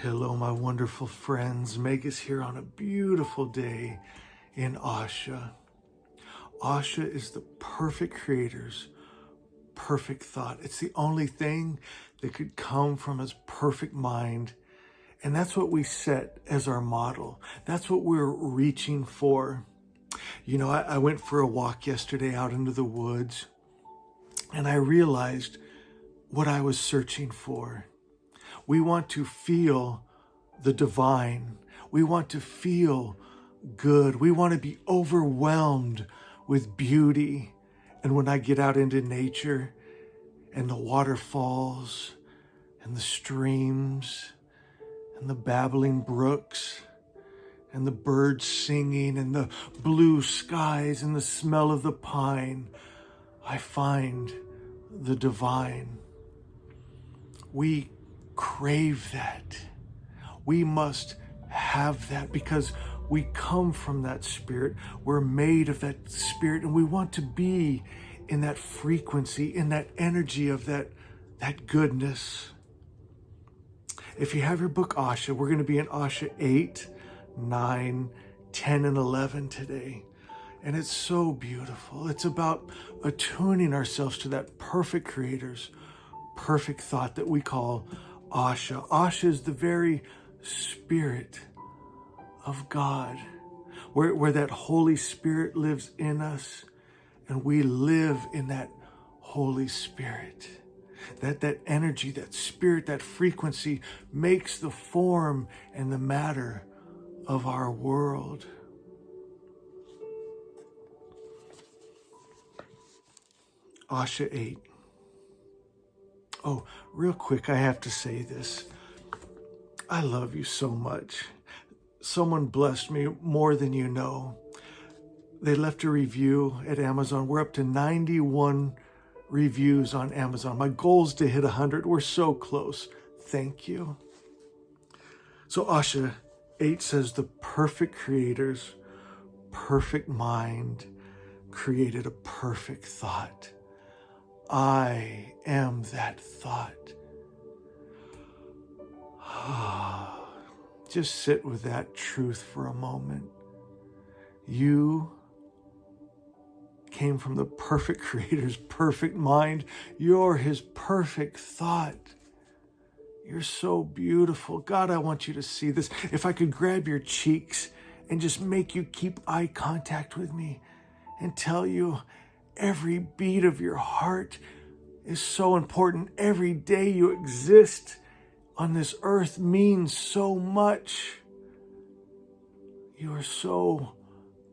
Hello, my wonderful friends. Megas here on a beautiful day in Asha. Asha is the perfect creator's perfect thought. It's the only thing that could come from his perfect mind. And that's what we set as our model. That's what we're reaching for. You know, I went for a walk yesterday out into the woods, and I realized what I was searching for. We want to feel the divine. We want to feel good. We want to be overwhelmed with beauty. And when I get out into nature and the waterfalls and the streams and the babbling brooks and the birds singing and the blue skies and the smell of the pine, I find the divine. We crave that. We must have that because we come from that spirit. We're made of that spirit, and we want to be in that frequency, in that energy of that goodness. If you have your book Asha, we're going to be in Asha 8, 9, 10, and 11 today. And it's so beautiful. It's about attuning ourselves to that perfect creator's perfect thought that we call Asha. Asha is the very spirit of God, where that Holy Spirit lives in us, and we live in that Holy Spirit. That energy, that spirit, that frequency makes the form and the matter of our world. Asha 8. Oh, real quick, I have to say this. I love you so much. Someone blessed me more than you know. They left a review at Amazon. We're up to 91 reviews on Amazon. My goal is to hit 100. We're so close. Thank you. So Asha 8 says the perfect creator's perfect mind created a perfect thought. I am that thought. Just sit with that truth for a moment. You came from the perfect creator's perfect mind. You're his perfect thought. You're so beautiful. God, I want you to see this. If I could grab your cheeks and just make you keep eye contact with me and tell you every beat of your heart is so important. Every day you exist on this earth means so much. You are so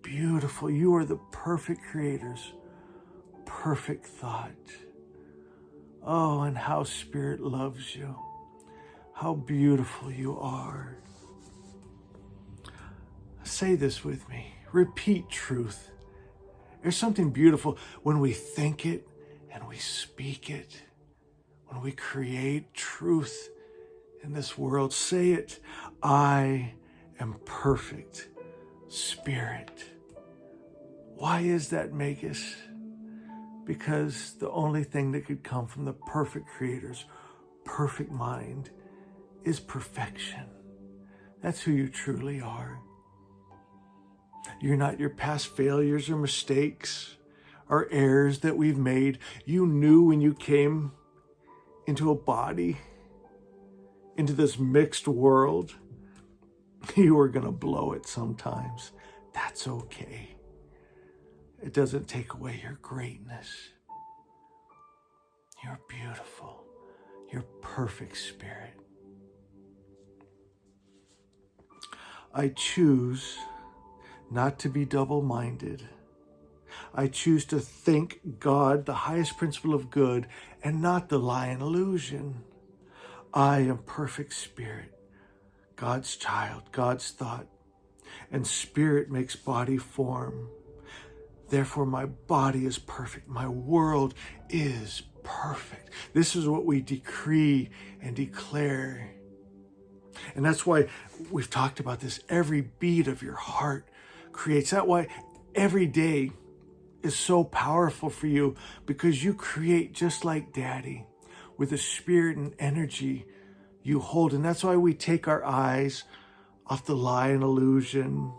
beautiful. You are the perfect creator's perfect thought. Oh, and how Spirit loves you. How beautiful you are. Say this with me. Repeat truth. There's something beautiful when we think it and we speak it. When we create truth in this world. Say it. I am perfect Spirit. Why is that, Magus? Because the only thing that could come from the perfect creator's perfect mind is perfection. That's who you truly are. You're not your past failures or mistakes or errors that we've made. You knew when you came into a body, into this mixed world, you were going to blow it sometimes. That's okay. It doesn't take away your greatness. You're beautiful. You're perfect Spirit. I choose not to be double-minded. I choose to think God, the highest principle of good, and not the lie and illusion. I am perfect Spirit, God's child, God's thought, and Spirit makes body form. Therefore, my body is perfect. My world is perfect. This is what we decree and declare. And that's why we've talked about this. Every beat of your heart creates. That's why every day is so powerful for you, because you create just like Daddy with a spirit and energy you hold. And that's why we take our eyes off the lie and illusion,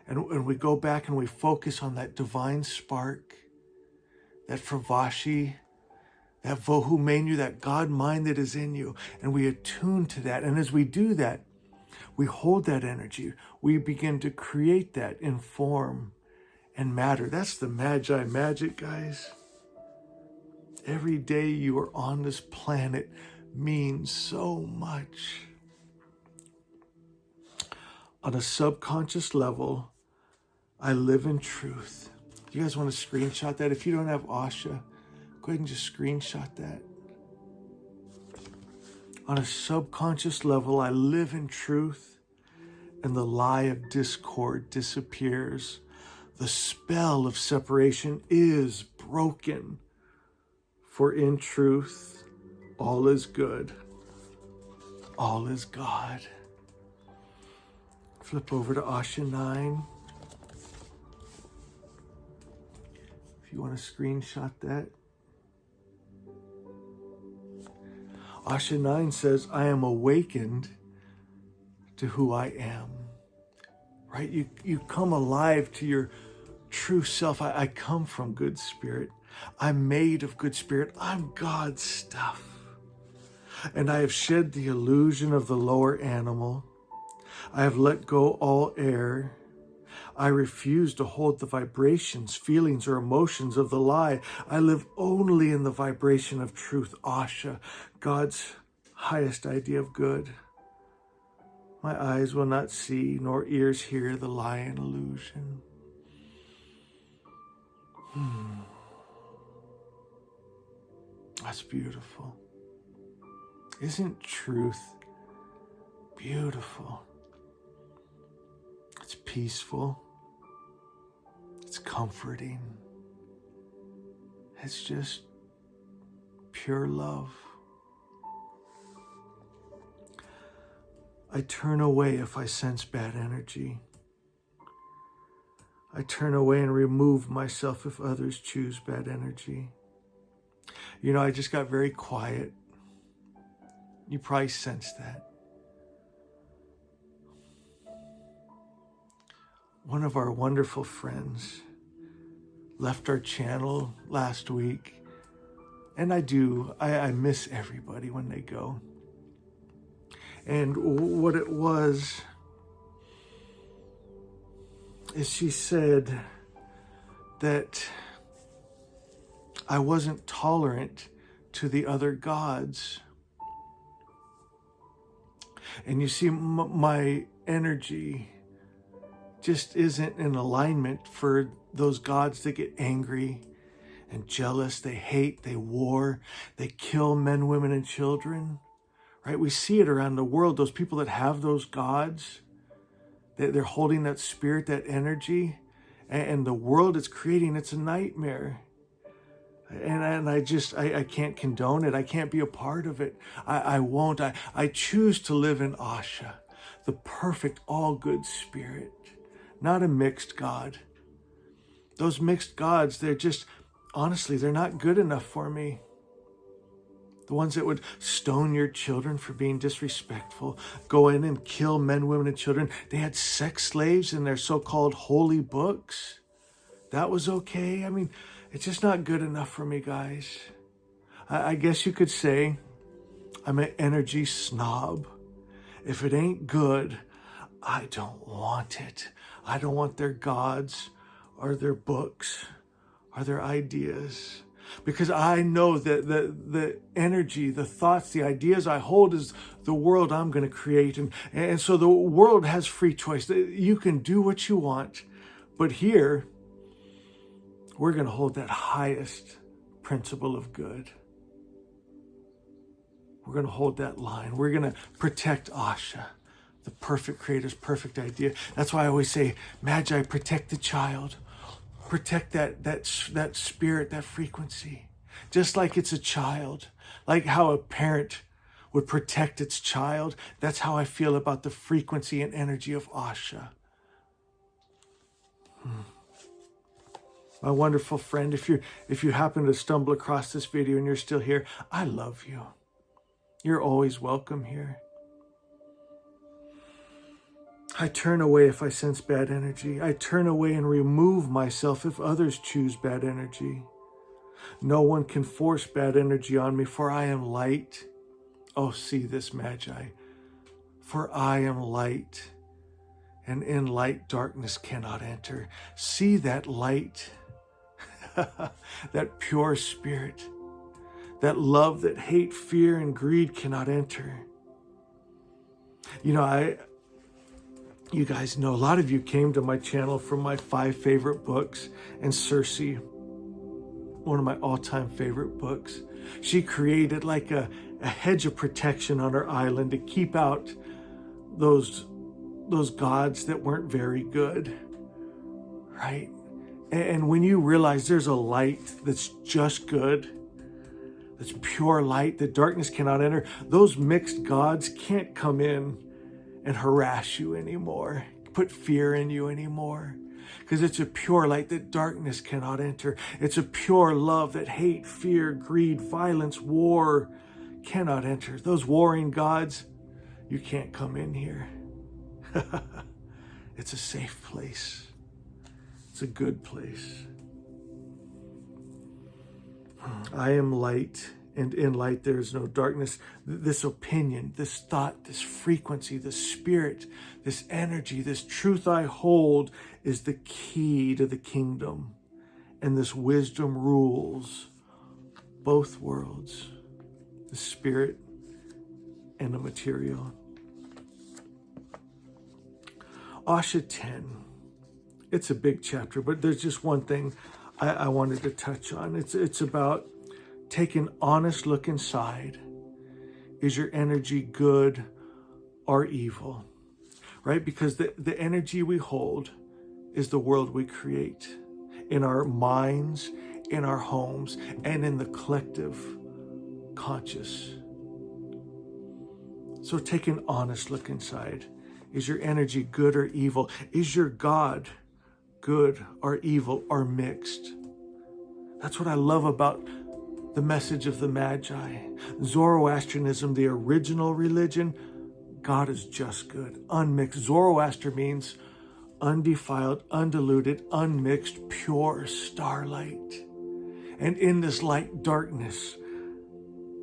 and we go back and we focus on that divine spark, that Fravashi, that Vohu Menu, that God mind that is in you. And we attune to that. And as we do that, we hold that energy. We begin to create that in form and matter. That's the Magi magic, guys. Every day you are on this planet means so much. On a subconscious level, I live in truth. You guys want to screenshot that? If you don't have Asha, go ahead and just screenshot that. On a subconscious level, I live in truth, and the lie of discord disappears. The spell of separation is broken, for in truth, all is good. All is God. Flip over to Asha 9. If you want to screenshot that. Asha 9 says, I am awakened to who I am. Right? You come alive to your true self. I come from good spirit. I'm made of good spirit. I'm God's stuff. And I have shed the illusion of the lower animal. I have let go all air. I refuse to hold the vibrations, feelings, or emotions of the lie. I live only in the vibration of truth, Asha, God's highest idea of good. My eyes will not see, nor ears hear the lie and illusion. That's beautiful. Isn't truth beautiful? It's peaceful. It's comforting. It's just pure love. I turn away if I sense bad energy. I turn away and remove myself if others choose bad energy. You know, I just got very quiet. You probably sensed that. One of our wonderful friends left our channel last week. And I miss everybody when they go. And what it was is she said that I wasn't tolerant to the other gods. And you see, my energy just isn't in alignment for those gods that get angry and jealous. They hate, they war, they kill men, women, and children. Right? We see it around the world. Those people that have those gods, they're holding that spirit, that energy, and the world it's creating, it's a nightmare. And I can't condone it. I can't be a part of it. I won't. I choose to live in Asha, the perfect, all good spirit, not a mixed God. Those mixed gods, honestly, they're not good enough for me. The ones that would stone your children for being disrespectful, go in and kill men, women, and children. They had sex slaves in their so-called holy books. That was okay. I mean, it's just not good enough for me, guys. I guess you could say I'm an energy snob. If it ain't good, I don't want it. I don't want their gods or their books or their ideas. Because I know that the energy, the thoughts, the ideas I hold is the world I'm going to create. And so the world has free choice. You can do what you want. But here, we're going to hold that highest principle of good. We're going to hold that line. We're going to protect Asha, the perfect creator's perfect idea. That's why I always say, Magi, protect the child. Protect that spirit, that frequency. Just like it's a child. Like how a parent would protect its child. That's how I feel about the frequency and energy of Asha. My wonderful friend, if you happen to stumble across this video and you're still here, I love you. You're always welcome here. I turn away if I sense bad energy. I turn away and remove myself if others choose bad energy. No one can force bad energy on me, for I am light. Oh, see this, Magi. For I am light, and in light darkness cannot enter. See that light, that pure spirit, that love that hate, fear, and greed cannot enter. You know, you guys know, a lot of you came to my channel from my 5 favorite books, and Circe, one of my all-time favorite books. She created like a hedge of protection on her island to keep out those gods that weren't very good, right? And when you realize there's a light that's just good, that's pure light that darkness cannot enter, those mixed gods can't come in and harass you anymore, put fear in you anymore, because it's a pure light that darkness cannot enter. It's a pure love that hate, fear, greed, violence, war cannot enter. Those warring gods, you can't come in here. It's a safe place. It's a good place. I am light, and in light there is no darkness. This opinion, this thought, this frequency, this spirit, this energy, this truth I hold is the key to the kingdom. And this wisdom rules both worlds, the spirit and the material. Asha 10. It's a big chapter, but there's just one thing I wanted to touch on. It's about take an honest look inside. Is your energy good or evil? Right? Because the energy we hold is the world we create in our minds, in our homes, and in the collective conscious. So take an honest look inside. Is your energy good or evil? Is your God good or evil or mixed? That's what I love about the message of the Magi. Zoroastrianism, the original religion, God is just good, unmixed. Zoroaster means undefiled, undiluted, unmixed, pure starlight. And in this light, darkness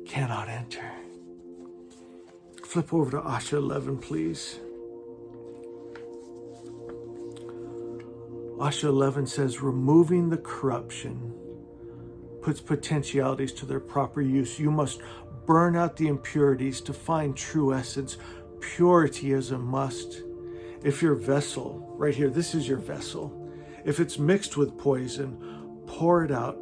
cannot enter. Flip over to Asha 11, please. Asha 11 says, removing the corruption puts potentialities to their proper use. You must burn out the impurities to find true essence. Purity is a must. If your vessel, right here, this is your vessel, if it's mixed with poison, pour it out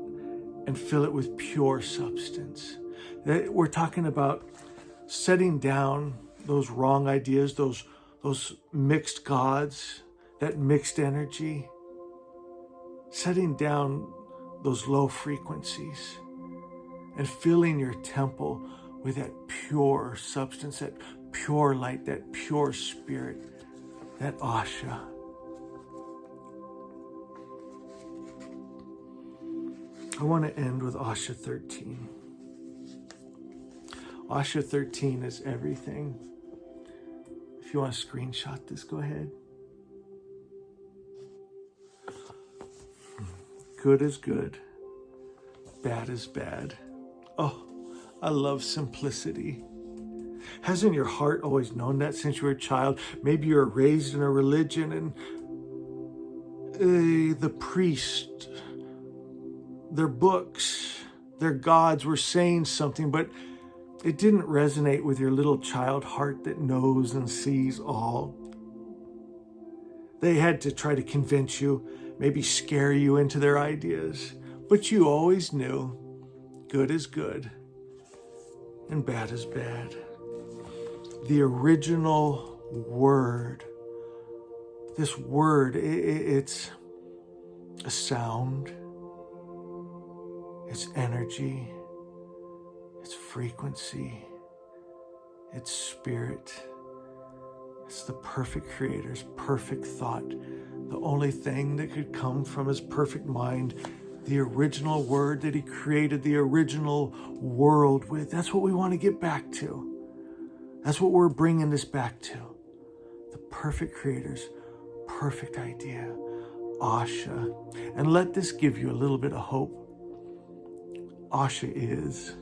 and fill it with pure substance. We're talking about setting down those wrong ideas, those mixed gods, that mixed energy, setting down those low frequencies and filling your temple with that pure substance, that pure light, that pure spirit, that Asha. I want to end with Asha 13. Asha 13 is everything. If you want to screenshot this, go ahead. Good is good, bad is bad. Oh, I love simplicity. Hasn't your heart always known that since you were a child? Maybe you were raised in a religion and the priest, their books, their gods were saying something, but it didn't resonate with your little child heart that knows and sees all. They had to try to convince you, maybe scare you into their ideas, but you always knew good is good and bad is bad. The original word, this word, it's a sound, it's energy, it's frequency, it's spirit. It's the perfect creator's perfect thought. The only thing that could come from his perfect mind the original word that he created the original world with. That's what we want to get back to. That's what we're bringing this back to. The perfect creator's perfect idea, Asha. And let this give you a little bit of hope. Asha is.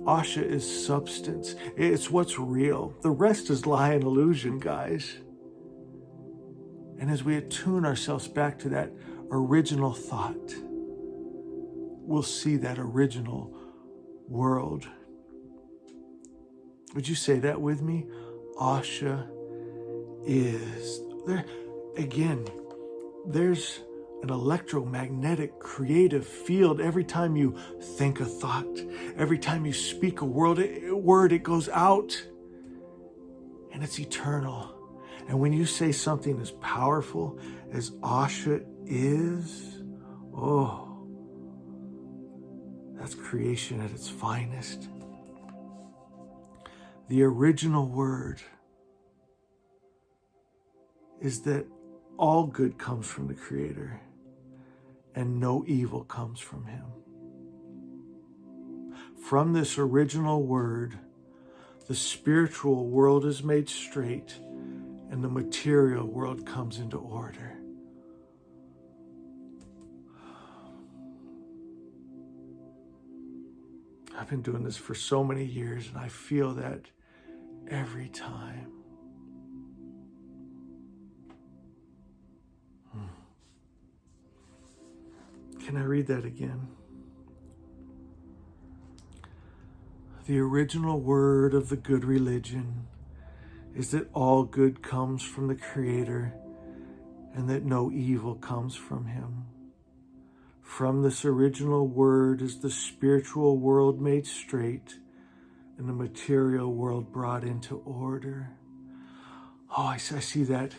Asha is substance. It's what's real. The rest is lie and illusion, guys. And as we attune ourselves back to that original thought, we'll see that original world. Would you say that with me? Asha is. There, again, there's an electromagnetic creative field every time you think a thought, every time you speak a word, it goes out, and it's eternal. And when you say something as powerful as Asha is, oh, that's creation at its finest. The original word is that all good comes from the Creator and no evil comes from him. From this original word, the spiritual world is made straight and the material world comes into order. I've been doing this for so many years and I feel that every time. Can I read that again? The original word of the good religion is that all good comes from the Creator and that no evil comes from him. From this original word is the spiritual world made straight and the material world brought into order. Oh, I see that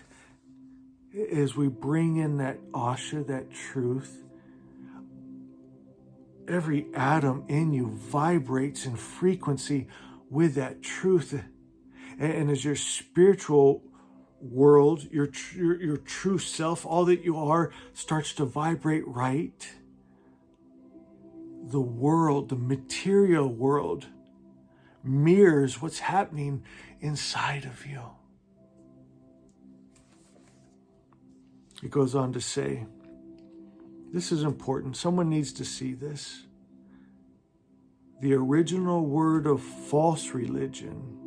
as we bring in that Asha, that truth. Every atom in you vibrates in frequency with that truth. And as your spiritual world, your true self, all that you are, starts to vibrate right, the world, the material world, mirrors what's happening inside of you. It goes on to say, this is important. Someone needs to see this. The original word of false religion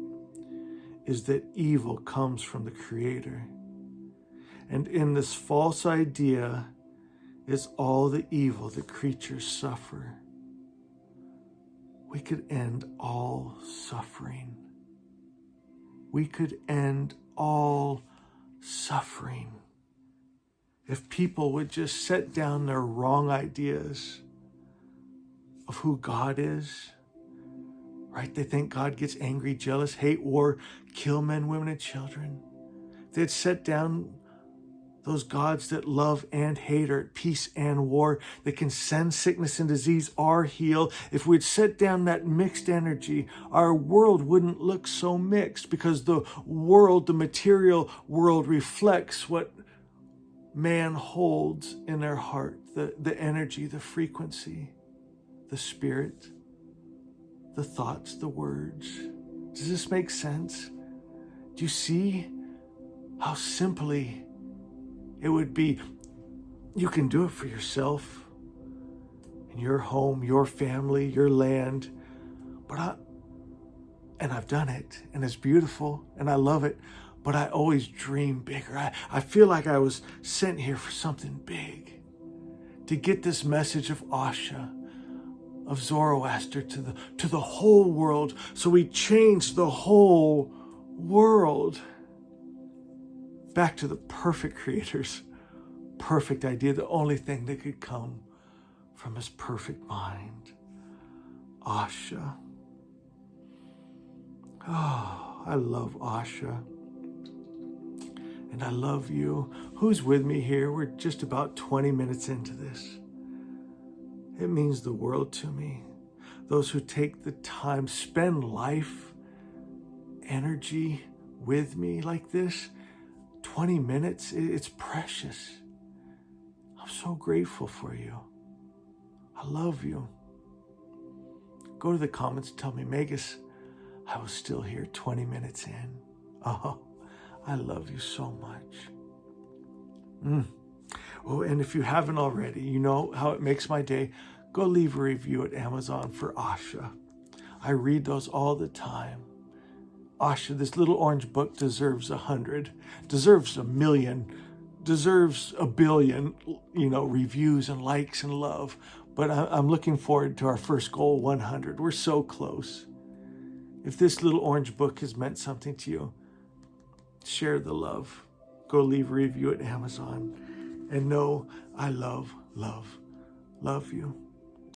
is that evil comes from the Creator. And in this false idea is all the evil that creatures suffer. We could end all suffering. We could end all suffering if people would just set down their wrong ideas of who God is, right? They think God gets angry, jealous, hate, war, kill men, women, and children. They'd set down those gods that love and hate, are at peace and war, that can send sickness and disease or heal. If we'd set down that mixed energy, our world wouldn't look so mixed, because the world, the material world, reflects what man holds in their heart, the energy, the frequency, the spirit, the thoughts, the words. Does this make sense? Do you see how simply it would be? You can do it for yourself, in your home, your family, your land. And I've done it, and it's beautiful, and I love it. But I always dream bigger. I feel like I was sent here for something big, to get this message of Asha, of Zoroaster to the whole world. So we changed the whole world back to the perfect Creator's perfect idea, the only thing that could come from his perfect mind. Asha. Oh, I love Asha. And I love you. Who's with me here? We're just about 20 minutes into this. It means the world to me. Those who take the time, spend life, energy with me like this, 20 minutes, it's precious. I'm so grateful for you. I love you. Go to the comments, tell me, Magus, I was still here 20 minutes in. Oh, I love you so much. Oh, and if you haven't already, you know how it makes my day. Go leave a review at Amazon for Asha. I read those all the time. Asha, this little orange book deserves 100, deserves 1,000,000, deserves 1,000,000,000, reviews and likes and love. But I'm looking forward to our first goal, 100. We're so close. If this little orange book has meant something to you, share the love. Go leave a review at Amazon. And know I love you.